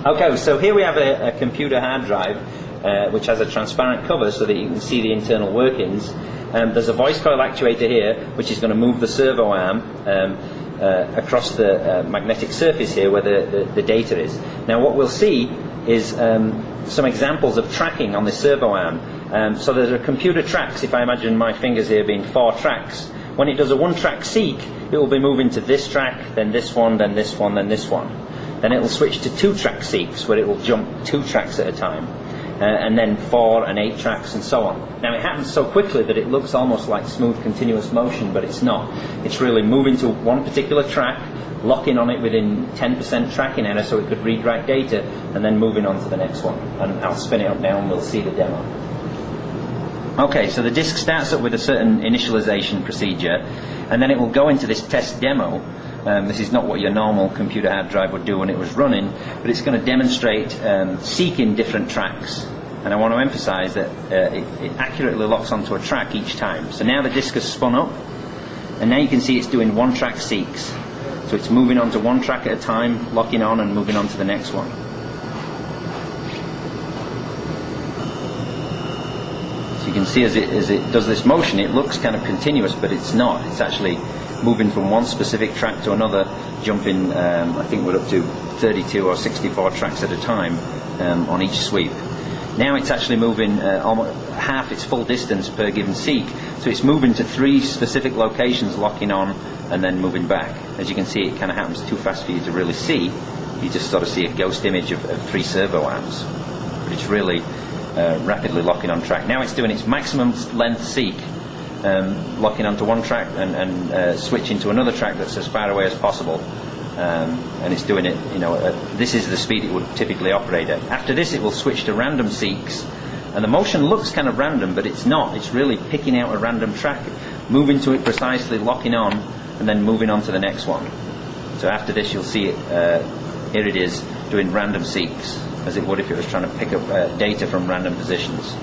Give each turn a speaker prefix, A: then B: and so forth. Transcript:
A: Okay, so here we have a computer hard drive which has a transparent cover so that you can see the internal workings. There's a voice coil actuator here which is going to move the servo arm across the magnetic surface here where the data is. Now what we'll see is some examples of tracking on the servo arm. So there are computer tracks. If I imagine my fingers here being 4 tracks, when it does a 1-track seek, it will be moving to this track, then this one, then this one, then this one. Then it will switch to 2-track seeks where it will jump 2 tracks at a time, and then 4 and 8 tracks and so on. Now it happens so quickly that it looks almost like smooth continuous motion, but it's not. It's really moving to one particular track, locking on it within 10% tracking error so it could read write data, and then moving on to the next one. And I'll spin it up now and we'll see the demo. Okay, so the disk starts up with a certain initialization procedure, and then it will go into this test demo. This is not what your normal computer hard drive would do when it was running, but it's going to demonstrate seeking different tracks. And I want to emphasize that it accurately locks onto a track each time. So now the disk has spun up, and now you can see it's doing 1-track seeks. So it's moving on to 1 track at a time, locking on and moving on to the next one. So you can see as it does this motion, it looks kind of continuous, but it's not. It's actually moving from one specific track to another, jumping, I think we're up to 32 or 64 tracks at a time on each sweep. Now it's actually moving almost half its full distance per given seek, so it's moving to 3 specific locations, locking on and then moving back. As you can see, it kind of happens too fast for you to really see. You just sort of see a ghost image of 3 servo arms, but it's really rapidly locking on track. Now it's doing its maximum length seek, locking onto one track and switching to another track that's as far away as possible, and it's doing it, this is the speed it would typically operate at. After this it will switch to random seeks, and the motion looks kind of random, but it's not. It's really picking out a random track, moving to it precisely, locking on, and then moving on to the next one. So after this you'll see it, here it is doing random seeks, as it would if it was trying to pick up data from random positions.